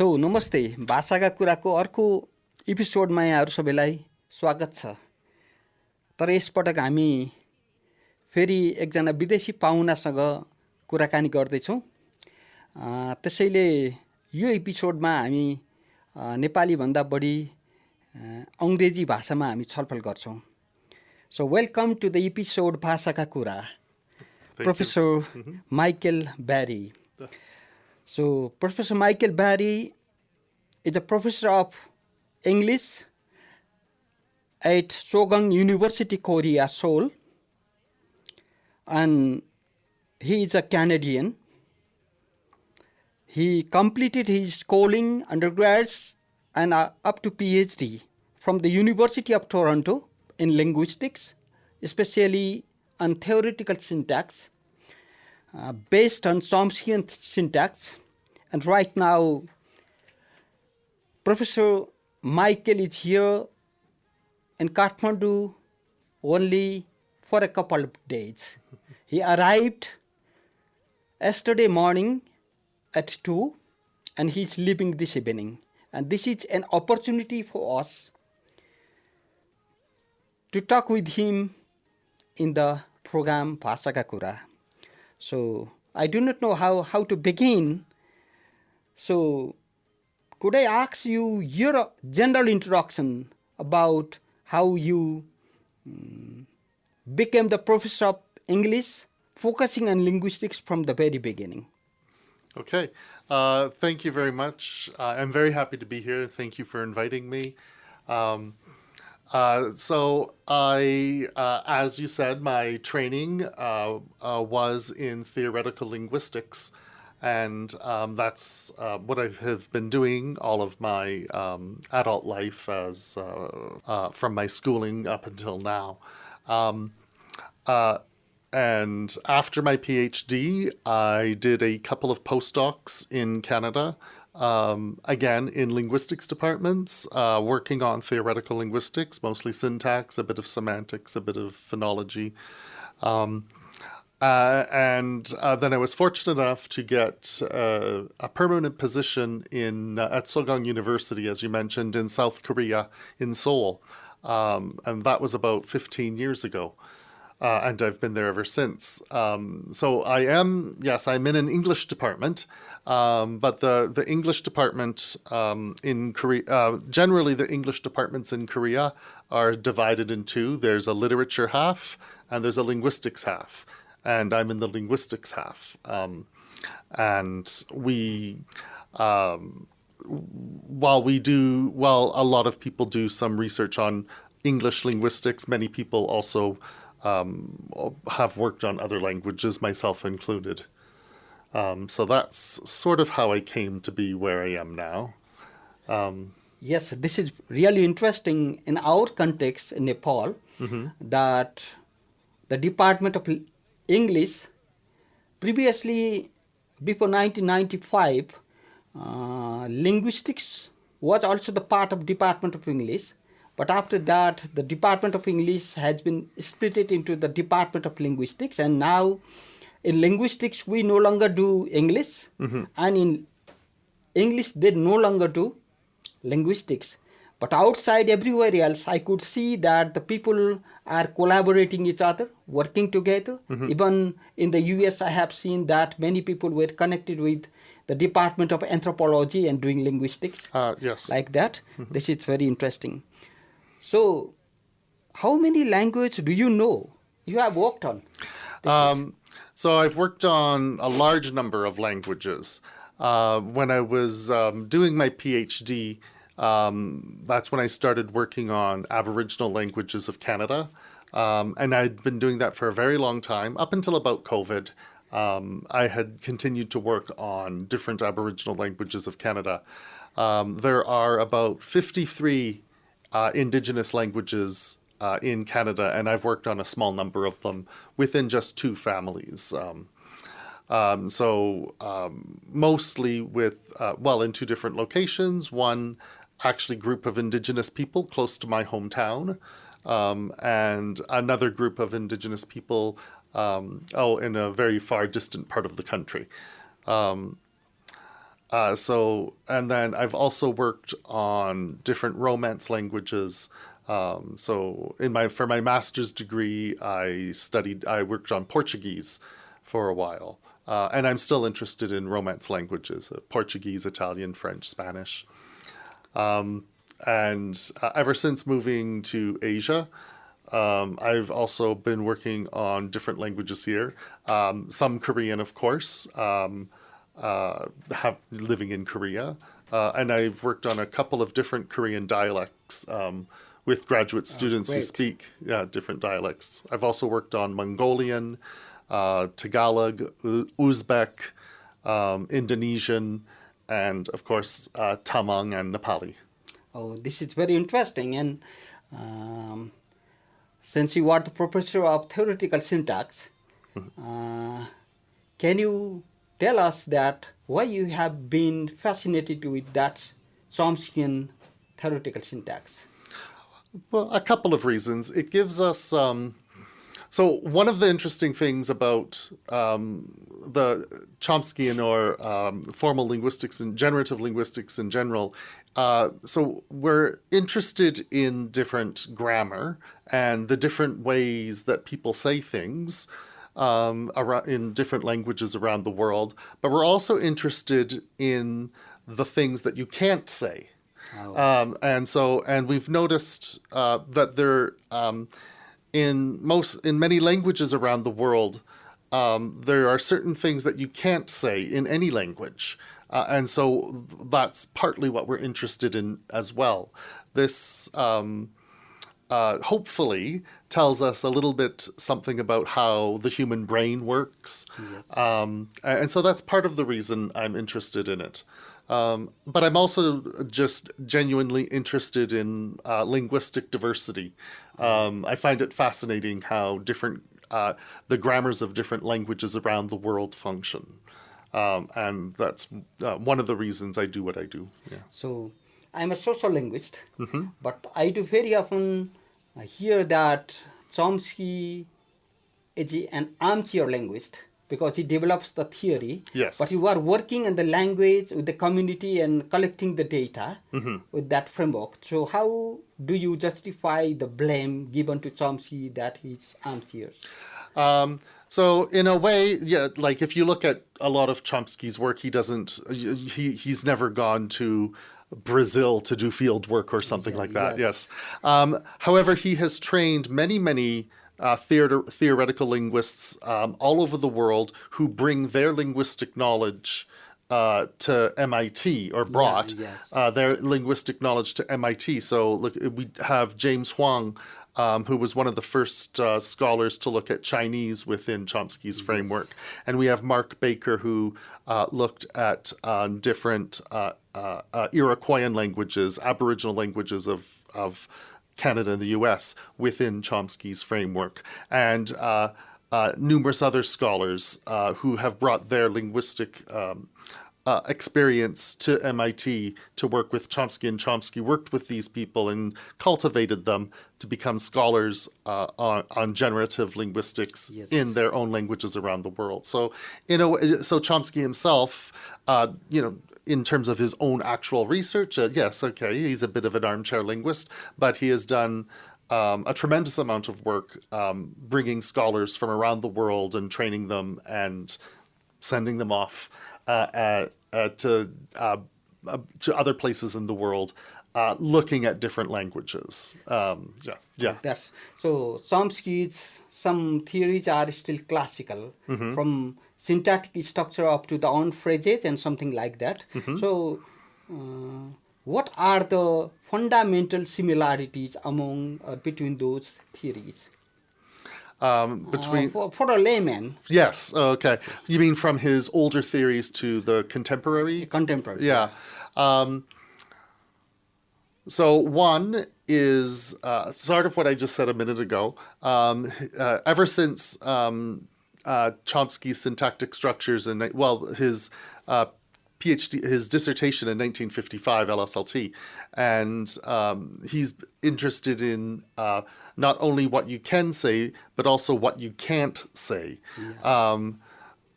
नमस्ते भाषाका कुराको अर्को एपिसोडमा यहाँहरू सबैलाई स्वागत छ। तर यसपटक हामी फेरि एकजना विदेशी पाहुनासँग कुराकानी गर्दैछौँ। त्यसैले यो एपिसोडमा हामी नेपाली भन्दा बढी अङ्ग्रेजी भाषामा हामी छलफल गर्छौँ। So welcome to the episode Bhasaka Kura, Professor Michael Barrie. So Professor Michael Barrie is a professor of English at Sogang University, Korea, Seoul, and he is a Canadian. He completed his schooling, undergrads, and up to Ph.D. from the University of Toronto in linguistics, especially on theoretical syntax, based on Chomskian syntax. And right now, Professor Michael is here in Kathmandu only for a couple of days. He arrived yesterday morning at 2 and he's leaving this evening. And this is an opportunity for us to talk with him in the program Bhasaka Kura. So I do not know how to begin. So could I ask you your general introduction about how you became the professor of English, focusing on linguistics from the very beginning? Okay. Thank you very much. I'm very happy to be here. Thank you for inviting me. So I, as you said, my training was in theoretical linguistics, and that's what I have been doing all of my adult life as from my schooling up until now. And after my PhD, I did a couple of postdocs in Canada, again in linguistics departments, working on theoretical linguistics, mostly syntax, a bit of semantics, a bit of phonology. And then I was fortunate enough to get a permanent position at Sogang University, as you mentioned, in South Korea, in Seoul. And that was about 15 years ago. And I've been there ever since. So I'm in an English department, but the English department in Korea, generally the English departments in Korea are divided in two. There's a literature half and there's a linguistics half. And I'm in the linguistics half. And we, while a lot of people do some research on English linguistics, many people also have worked on other languages, myself included. So that's sort of how I came to be where I am now. Yes, this is really interesting in our context in Nepal, that the Department of English, previously before 1995, linguistics was also the part of Department of English. But after that, the Department of English has been split into the Department of Linguistics. And now in linguistics, we no longer do English. And in English, they no longer do linguistics. But outside, everywhere else, I could see that the people are collaborating each other, working together. Even in the US, I have seen that many people were connected with the Department of Anthropology and doing linguistics. Yes. Like that. This is very interesting. So, how many languages do you know you have worked on? So I've worked on a large number of languages. When I was doing my PhD, that's when I started working on Aboriginal languages of Canada. And I'd been doing that for a very long time, up until about COVID. I had continued to work on different Aboriginal languages of Canada. There are about 53 Indigenous languages in Canada, and I've worked on a small number of them within just two families. Mostly with, in two different locations. One actually group of Indigenous people close to my hometown, and another group of Indigenous people in a very far distant part of the country. And then I've also worked on different Romance languages. For my master's degree, I worked on Portuguese for a while. And I'm still interested in Romance languages, Portuguese, Italian, French, Spanish. Ever since moving to Asia, I've also been working on different languages here. Some Korean, of course, living in Korea. And I've worked on a couple of different Korean dialects with graduate students who great. speak different dialects. I've also worked on Mongolian, Tagalog, Uzbek, Indonesian, and of course Tamang and Nepali. Oh, this is very interesting. And since you are the professor of theoretical syntax, can you tell us that why you have been fascinated with that Chomskian theoretical syntax? Well, a couple of reasons. It gives us so one of the interesting things about the Chomskyan or formal linguistics and generative linguistics in general, so we're interested in different grammar and the different ways that people say things in different languages around the world, but we're also interested in the things that you can't say. Oh. And we've noticed that there in many languages around the world, there are certain things that you can't say in any language. And so that's partly what we're interested in as well. This hopefully tells us a little bit something about how the human brain works. Yes. And so that's part of the reason I'm interested in it. But I'm also just genuinely interested in linguistic diversity. I find it fascinating how different the grammars of different languages around the world function. And that's one of the reasons I do what I do. Yeah. So I'm a social linguist, but I do very often hear that Chomsky is an armchair linguist because he develops the theory. Yes. But you are working in the language with the community and collecting the data with that framework. So how do you justify the blame given to Chomsky that he's armchair? So in a way, yeah, like if you look at a lot of Chomsky's work, he's never gone to Brazil to do field work or something like that. Yes. However, he has trained many theoretical linguists all over the world who bring their linguistic knowledge to MIT, or brought their linguistic knowledge to MIT. So look, we have James Huang, who was one of the first scholars to look at Chinese within Chomsky's framework. And we have Mark Baker, who looked at different Iroquoian languages, Aboriginal languages of Canada and the US within Chomsky's framework. And numerous other scholars who have brought their linguistic experience to MIT to work with Chomsky, and Chomsky worked with these people and cultivated them to become scholars on generative linguistics in their own languages around the world. So, so Chomsky himself, in terms of his own actual research, yes, okay, he's a bit of an armchair linguist, but he has done a tremendous amount of work bringing scholars from around the world and training them and sending them off to other places in the world, looking at different languages. That's so. Chomsky's some theories are still classical, from syntactic structure up to the on phrases and something like that. So, what are the fundamental similarities among between those theories? For a layman. Yes. Okay. You mean from his older theories to the contemporary? Contemporary. Yeah. So one is sort of what I just said a minute ago. Ever since Chomsky's syntactic structures and his Ph.D., his dissertation in 1955, LSLT, and he's interested in not only what you can say, but also what you can't say.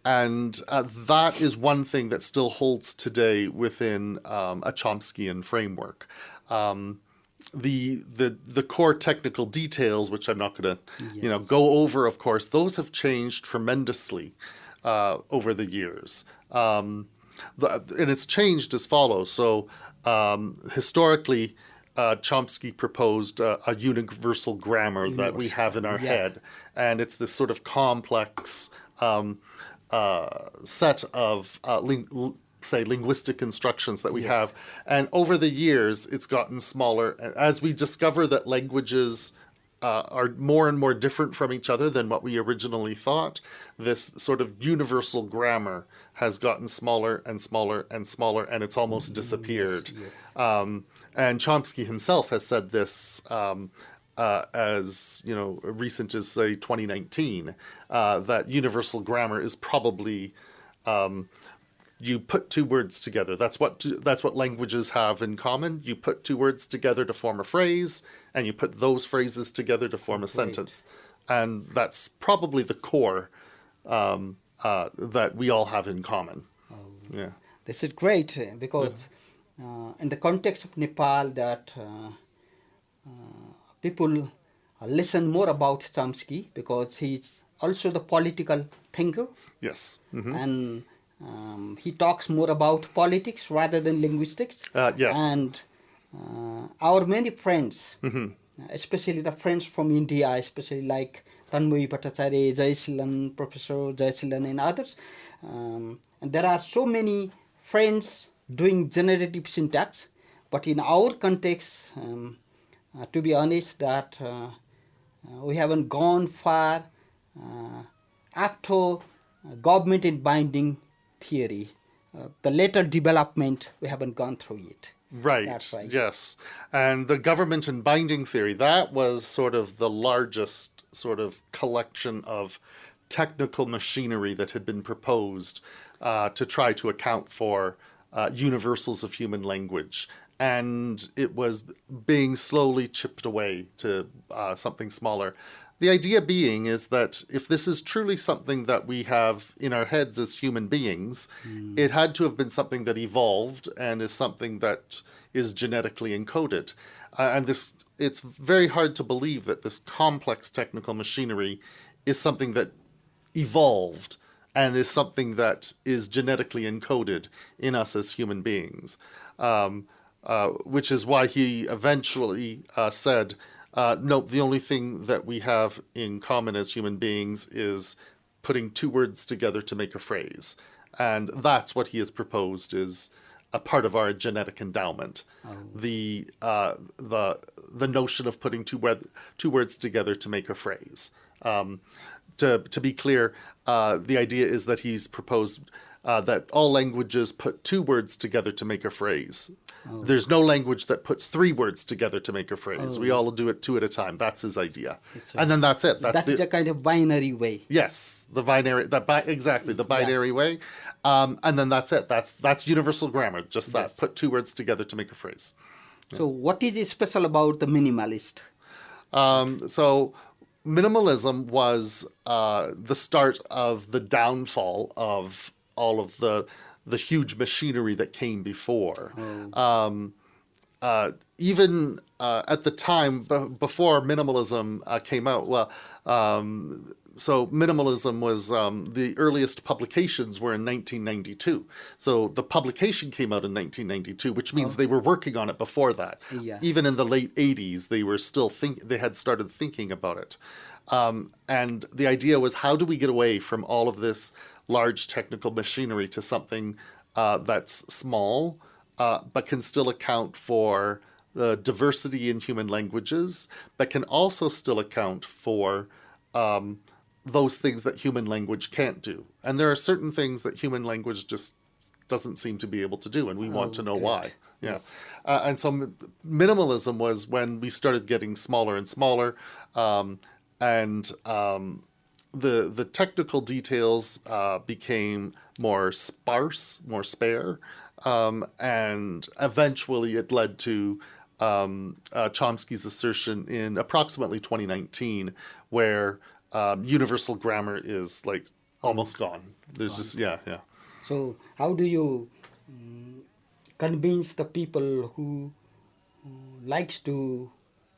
And that is one thing that still holds today within a Chomskyan framework. The core technical details, which I'm not going to go over, of course, those have changed tremendously over the years. And it's changed as follows. So historically, Chomsky proposed a universal grammar that we have in our head. And it's this sort of complex set of linguistic instructions that we have. And over the years, it's gotten smaller. As we discover that languages are more and more different from each other than what we originally thought, this sort of universal grammar has gotten smaller and smaller and smaller, and it's almost disappeared. And Chomsky himself has said this as recent as, say, 2019, that universal grammar is probably you put two words together. That's what languages have in common. You put two words together to form a phrase, and you put those phrases together to form a sentence. And that's probably the core that we all have in common. Yeah. This is great because in the context of Nepal, that people listen more about Chomsky because he's also the political thinker. Yes. And he talks more about politics rather than linguistics. Yes. And our many friends, especially the friends from India, especially like Tanmay Bhattacharya, Jayasilan, Professor Jayasilan and others. And there are so many friends doing generative syntax, but in our context, to be honest, that we haven't gone far up to government and binding theory. The later development, we haven't gone through it. Right. That's right. Yes. And the government and binding theory, that was sort of the largest sort of collection of technical machinery that had been proposed to try to account for universals of human language. And it was being slowly chipped away to something smaller. The idea being is that if this is truly something that we have in our heads as human beings, it had to have been something that evolved and is something that is genetically encoded. And it's very hard to believe that this complex technical machinery is something that evolved and is something that is genetically encoded in us as human beings. Which is why he eventually said, no, the only thing that we have in common as human beings is putting two words together to make a phrase. And that's what he has proposed is a part of our genetic endowment. The notion of putting two words together to make a phrase. To be clear, the idea is that he's proposed that all languages put two words together to make a phrase. There's no language that puts three words together to make a phrase. We all do it two at a time. That's his idea. And then that's it. That's a kind of binary way. Yes, the binary, exactly, the binary way. And then that's it. That's universal grammar, just that. Yes. Put two words together to make a phrase. So what is special about the minimalist? So minimalism was the start of the downfall of all of the huge machinery that came before. Even at the time before minimalism came out, so minimalism was the earliest publications were in 1992. So the publication came out in 1992, which means they were working on it before that. Yeah. Even in the late 80s, they were still they had started thinking about it. And the idea was, how do we get away from all of this large technical machinery to something that's small, but can still account for the diversity in human languages, but can also still account for those things that human language can't do. And there are certain things that human language just doesn't seem to be able to do, and we want to know why. Yeah. Yes. And so minimalism was when we started getting smaller and smaller, and the technical details became more sparse, more spare, and eventually it led to Chomsky's assertion in approximately 2019, where universal grammar is like almost gone. There's just, yeah. So how do you convince the people who likes to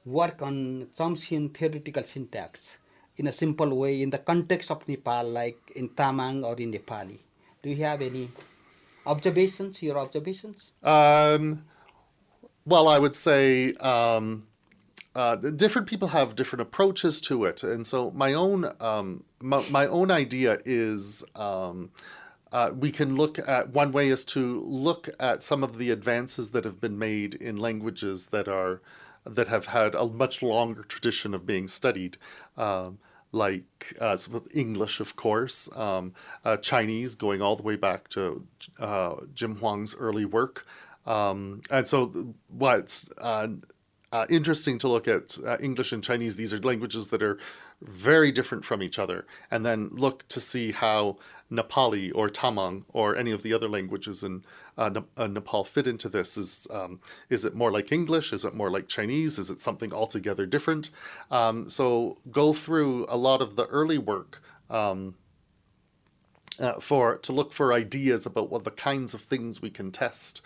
work on Chomskian theoretical syntax in a simple way in the context of Nepal, like in Tamang or in Nepali? Do you have any observations, your observations? Well, I would say different people have different approaches to it, and so my own idea is we can look at, one way is to look at some of the advances that have been made in languages that have had a much longer tradition of being studied. Like English, of course, Chinese, going all the way back to Jim Huang's early work. And so what's interesting to look at English and Chinese, these are languages that are very different from each other, and then look to see how Nepali or Tamang or any of the other languages in Nepal fit into this. Is it more like English? Is it more like Chinese? Is it something altogether different? So go through a lot of the early work to look for ideas about what the kinds of things we can test.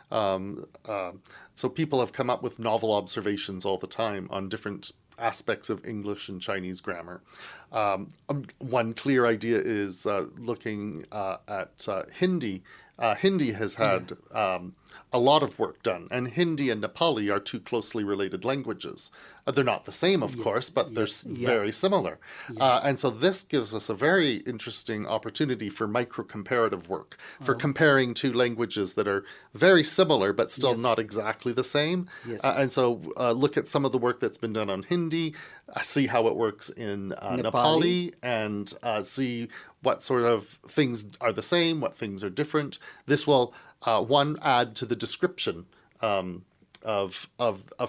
So people have come up with novel observations all the time on different aspects of English and Chinese grammar. One clear idea is looking at Hindi. Hindi has had a lot of work done, and Hindi and Nepali are two closely related languages. They're not the same, of course, but they're very similar. And so this gives us a very interesting opportunity for micro-comparative work, for comparing two languages that are very similar but still not exactly the same. And so look at some of the work that's been done on Hindi, see how it works in Nepali, and see what sort of things are the same, what things are different. This will, one, add to the description of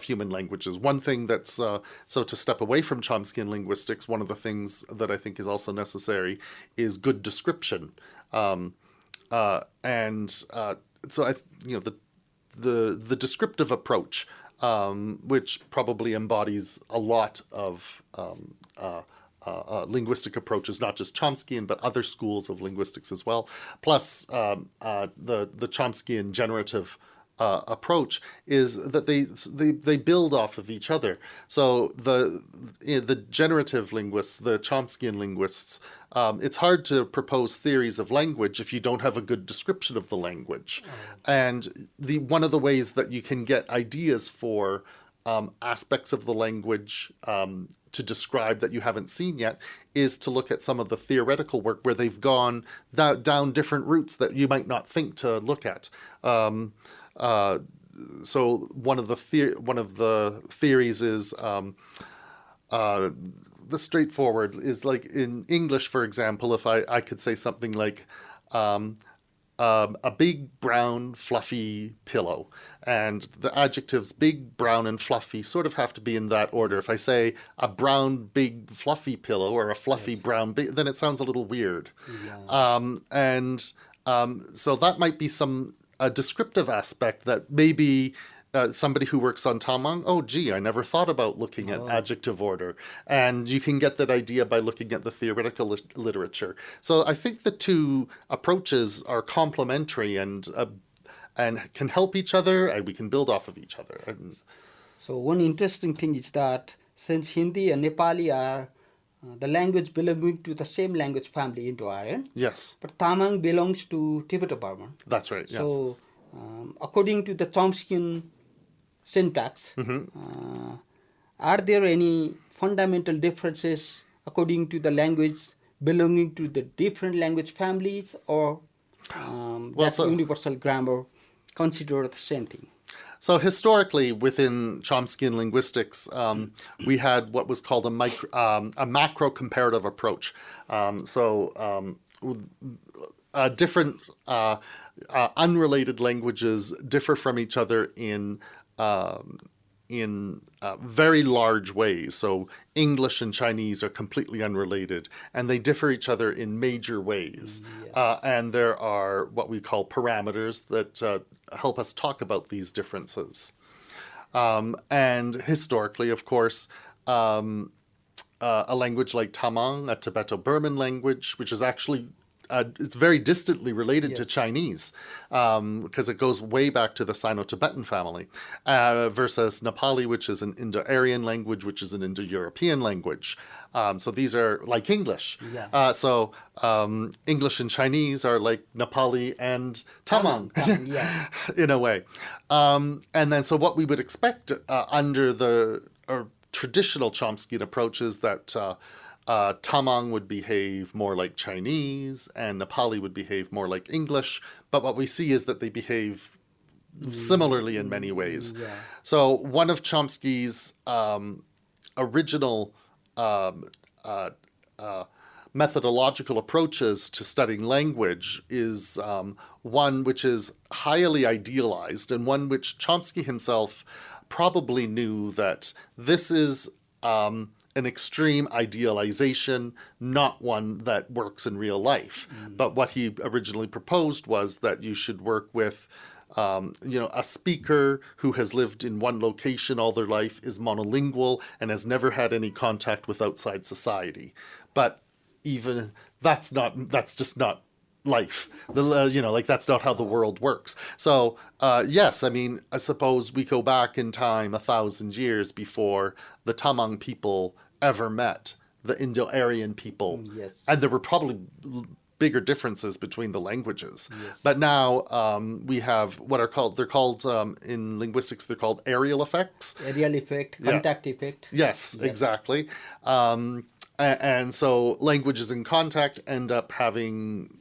human languages. One thing that's, so to step away from Chomskian linguistics, one of the things that I think is also necessary is good description. So the descriptive approach, which probably embodies a lot of linguistic approaches, not just Chomskian, but other schools of linguistics as well. Plus, the Chomskian generative approach is that they build off of each other. So the generative linguists, the Chomskian linguists, it's hard to propose theories of language if you don't have a good description of the language. And one of the ways that you can get ideas for aspects of the language to describe that you haven't seen yet is to look at some of the theoretical work where they've gone down different routes that you might not think to look at. So one of the theories is the straightforward is, like in English, for example, if I could say something like a big, brown, fluffy pillow. And the adjectives big, brown, and fluffy sort of have to be in that order. If I say a brown, big, fluffy pillow or a fluffy, brown, big, then it sounds a little weird. So that might be a descriptive aspect that maybe somebody who works on Tamang, oh, gee, I never thought about looking at adjective order. And you can get that idea by looking at the theoretical literature. So I think the two approaches are complementary and can help each other, and we can build off of each other. So one interesting thing is that since Hindi and Nepali are the language belonging to the same language family Indo-Aryan, yes, but Tamang belongs to Tibeto-Burman. That's right, yes. So according to the Chomskian syntax, are there any fundamental differences according to the language belonging to the different language families, or universal grammar considered the same thing? So historically, within Chomskian linguistics, we had what was called a macro-comparative approach. Different unrelated languages differ from each other in very large ways. So English and Chinese are completely unrelated, and they differ each other in major ways. And there are what we call parameters that help us talk about these differences. And historically, of course, a language like Tamang, a Tibeto-Burman language, which is actually it's very distantly related to Chinese because it goes way back to the Sino-Tibetan family, versus Nepali, which is an Indo-Aryan language, which is an Indo-European language. So these are like English. Yeah. So English and Chinese are like Nepali and Tamang, Yeah. in a way. And then so what we would expect under the traditional Chomskian approach is that Tamang would behave more like Chinese and Nepali would behave more like English. But what we see is that they behave similarly in many ways. Yeah. So one of Chomsky's original methodological approaches to studying language is one which is highly idealized and one which Chomsky himself probably knew that this is an extreme idealization, not one that works in real life. But what he originally proposed was that you should work with a speaker who has lived in one location all their life, is monolingual, and has never had any contact with outside society. But even that's just not life. That's not how the world works. So yes, I mean, I suppose we go back in time 1,000 years before the Tamang people ever met the Indo-Aryan people. Yes. And there were probably bigger differences between the languages. Yes. But now we have what they're called in linguistics, they're called aerial effects. Aerial effect, contact effect. Yes, exactly. And so languages in contact end up having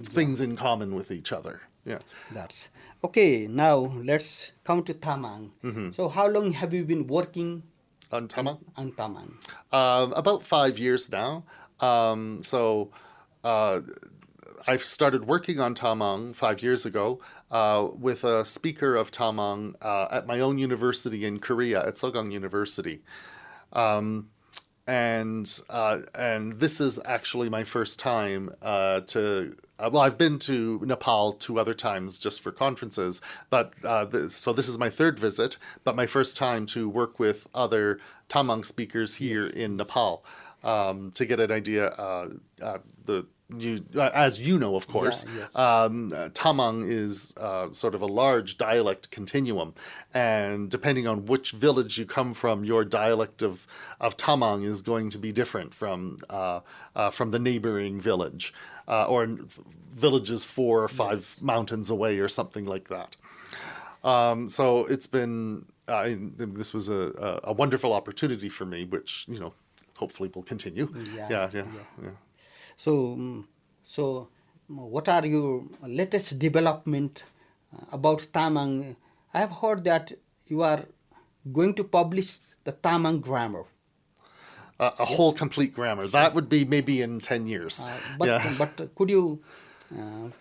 things in common with each other. Yeah. That's okay. Now let's come to Tamang. So how long have you been working On Tamang? on Tamang? About 5 years now. I started working on Tamang 5 years ago with a speaker of Tamang at my own university in Korea, at Sogang University. And this is actually my first time I've been to Nepal 2 other times just for conferences, but so this is my 3rd visit, but my first time to work with other Tamang speakers here in Nepal to get an idea. As you know, of course, Tamang is sort of a large dialect continuum, and depending on which village you come from, your dialect of Tamang is going to be different from the neighboring village, or villages 4 or 5 mountains away, or something like that. So it's been this was a wonderful opportunity for me, which hopefully will continue. Yeah. So what are your latest development about Tamang? I have heard that you are going to publish the Tamang grammar. A whole complete grammar. That would be maybe in 10 years. But could you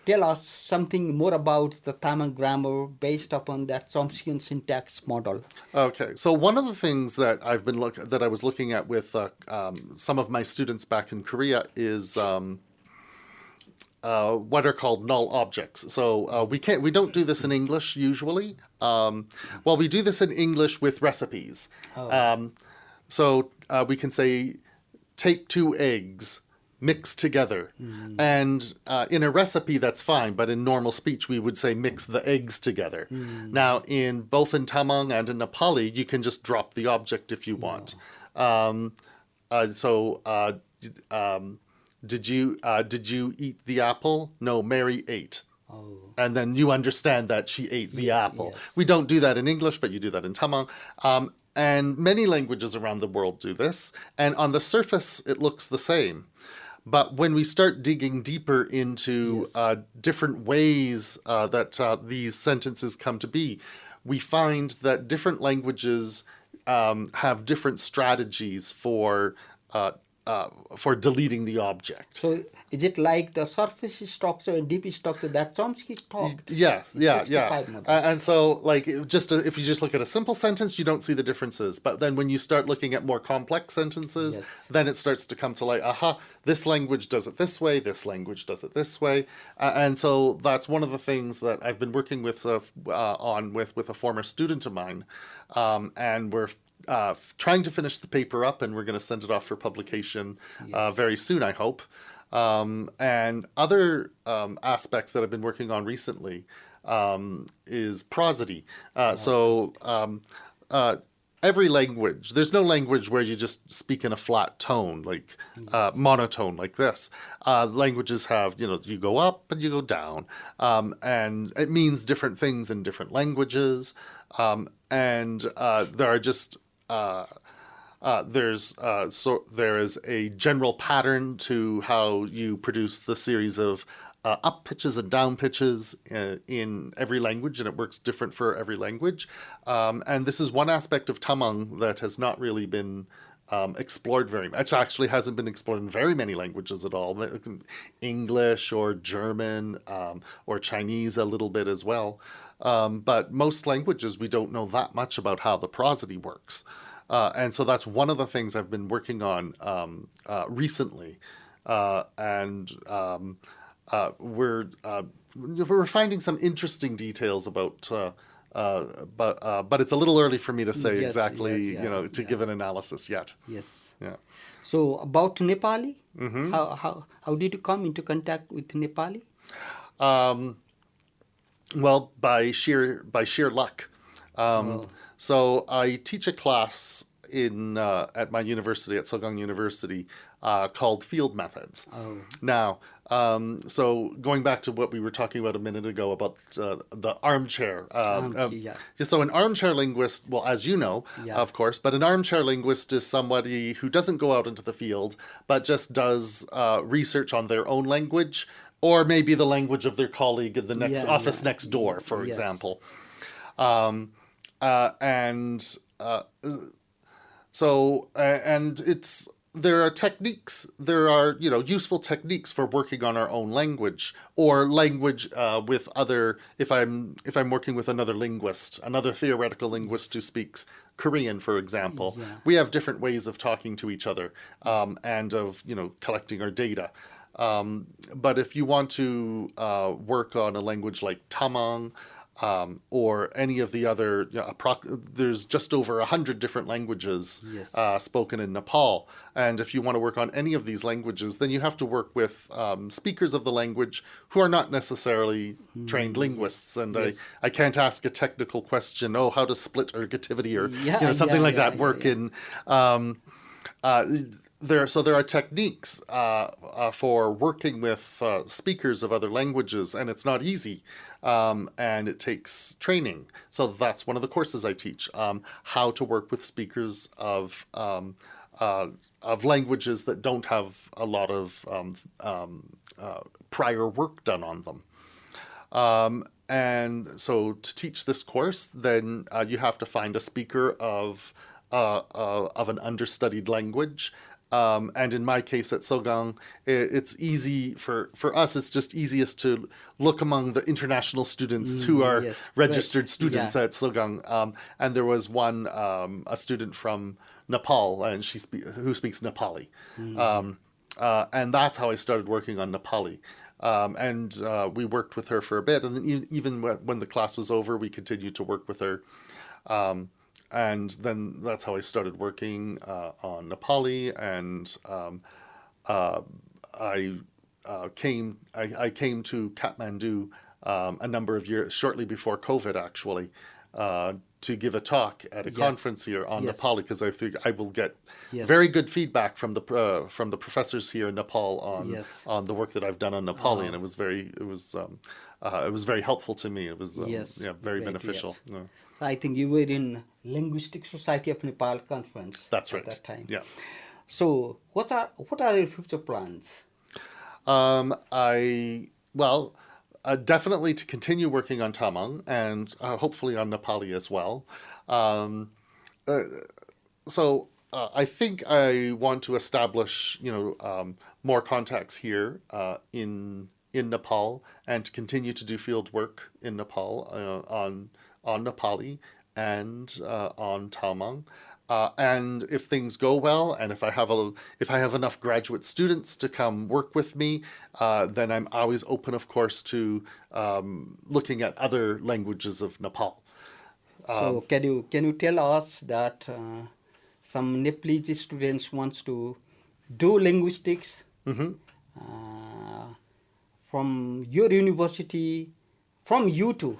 tell us something more about the Tamang grammar based upon that Chomskian syntax model? Okay, so one of the things that I was looking at with some of my students back in Korea is what are called null objects. So we don't do this in English usually. Well, we do this in English with recipes. So we can say, take 2 eggs, mix together. And in a recipe, that's fine. But in normal speech, we would say mix the eggs together. Now, both in Tamang and in Nepali, you can just drop the object if you want. Did you eat the apple? No, Mary ate. And then you understand that she ate the apple. Yes. We don't do that in English, but you do that in Tamang. And many languages around the world do this. And on the surface, it looks the same. But when we start digging deeper into different ways that these sentences come to be, we find that different languages have different strategies for deleting the object. So is it like the surface structure and deep structure that Chomsky taught? Yeah. 65 model. And so, like, if you just look at a simple sentence, you don't see the differences. But then when you start looking at more complex sentences, then it starts to come to like, this language does it this way, this language does it this way. And so that's one of the things that I've been working with with a former student of mine. And we're trying to finish the paper up, and we're going to send it off for publication Yes. very soon, I hope. And other aspects that I've been working on recently is prosody. Every language, there's no language where you just speak in a flat tone, like monotone like this. Languages have, you go up and you go down. And it means different things in different languages. And there are just there is a general pattern to how you produce the series of up pitches and down pitches in every language, and it works different for every language. And this is one aspect of Tamang that has not really been explored very much. Actually hasn't been explored in very many languages at all. English or German or Chinese a little bit as well. But most languages, we don't know that much about how the prosody works. And so that's one of the things I've been working on recently. We're finding some interesting details about, but it's a little early for me to say exactly, to give an analysis yet. Yes. Yeah. So about Nepali, how did you come into contact with Nepali? Well, by sheer luck. So I teach a class at my university, at Sogang University, called Field Methods. Now, so going back to what we were talking about a minute ago about the armchair. So an armchair linguist, well, as you know, of course, but an armchair linguist is somebody who doesn't go out into the field, but just does research on their own language, or maybe the language of their colleague in the next office next door, for example. There are techniques, useful techniques for working on our own language, or language with other, if I'm working with another linguist, another theoretical linguist who speaks Korean, for example. We have different ways of talking to each other, and of, collecting our data. But if you want to work on a language like Tamang, or any of the other, there's just over 100 different languages spoken in Nepal. And if you want to work on any of these languages, then you have to work with speakers of the language who are not necessarily trained linguists. And I can't ask a technical question, how does split ergativity or something like that work in... There are techniques for working with speakers of other languages, and it's not easy, and it takes training. So that's one of the courses I teach: how to work with speakers of languages that don't have a lot of prior work done on them. And so to teach this course, then you have to find a speaker of an understudied language. And in my case at Sogang, it's easy for us. It's just easiest to look among the international students who are registered students at Sogang. And there was one a student from Nepal, and who speaks Nepali. And that's how I started working on Nepali. And we worked with her for a bit, and then even when the class was over, we continued to work with her. And then that's how I started working on Nepali, and I came to Kathmandu a number of years, shortly before COVID, actually, to give a talk at a conference here on Nepali, because I think I will get very good feedback from the professors here in Nepal on the work that I've done on Nepali, and it was very helpful to me. It was very beneficial. Yes. I think you were in Linguistics Society of Nepal conference. That's right. At that time. Yeah. So what are your future plans? Definitely to continue working on Tamang, and hopefully on Nepali as well. I think I want to establish, more contacts here in Nepal, and to continue to do field work in Nepal on Nepali and on Tamang. And if things go well, and if I have enough graduate students to come work with me, then I'm always open, of course, to looking at other languages of Nepal. So can you tell us that some Nepalese students wants to do linguistics from your university, from you too?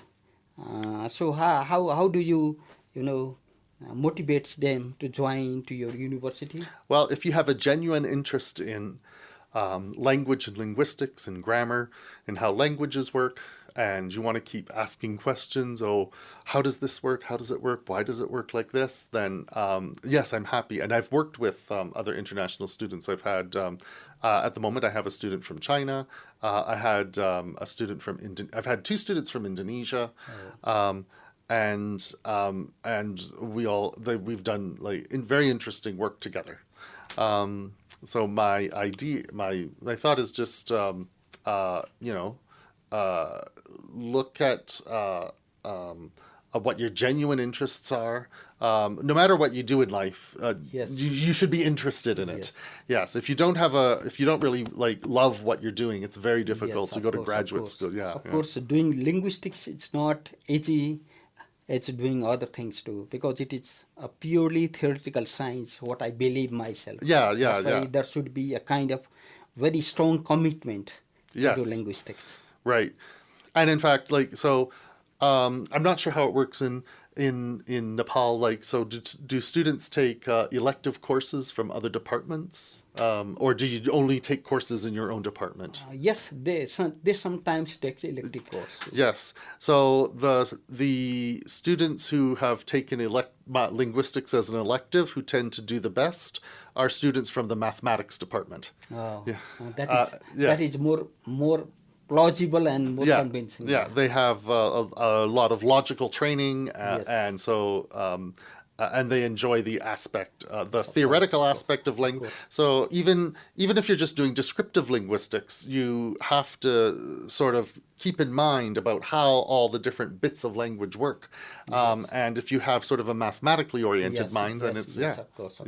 So how do you motivates them to join to your university? Well, if you have a genuine interest in language and linguistics and grammar and how languages work, and you want to keep asking questions, oh, how does this work? How does it work? Why does it work like this? Then yes, I'm happy. And I've worked with other international students. I've had, at the moment, I have a student from China. I had a student from I've had 2 students from Indonesia. And we've done very interesting work together. So my thought is just look at what your genuine interests are. No matter what you do in life, Yes. you should be interested in it. Yes. Yes. If you don't really love what you're doing, it's very difficult Yes, to of go to course, graduate school. Yeah. Of course, doing linguistics, it's not easy. It's doing other things too, because it is a purely theoretical science, what I believe myself. That's why there should be a kind of very strong commitment to Yes. do linguistics. Right. And in fact, I'm not sure how it works in Nepal. So do students take elective courses from other departments, or do you only take courses in your own department? Yes, they sometimes take elective course. Yes. So the students who have taken linguistics as an elective, who tend to do the best, are students from the mathematics department. Oh, Yeah. that is more plausible and more convincing. Yeah, they have a lot of logical training, Yes. and so and they enjoy the theoretical aspect of language. So even if you're just doing descriptive linguistics, you have to sort of keep in mind about how all the different bits of language work. And if you have sort of a mathematically oriented mind, then it's of course.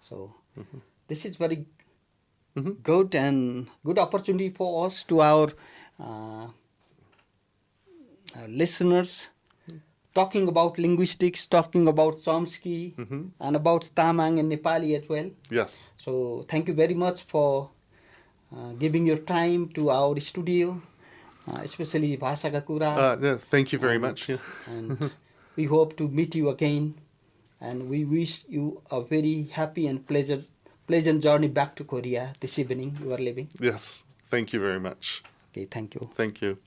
So this is very Mm-hmm. good and good opportunity for us, to our listeners, talking about linguistics, talking about Chomsky, and about Tamang and Nepali as well. Yes. So thank you very much for giving your time to our studio, especially Bhasakakura. Yeah, thank you very much. Yeah. And we hope to meet you again, and we wish you a very happy and pleasant journey back to Korea this evening you are leaving. Yes. Thank you very much. Okay, thank you. Thank you.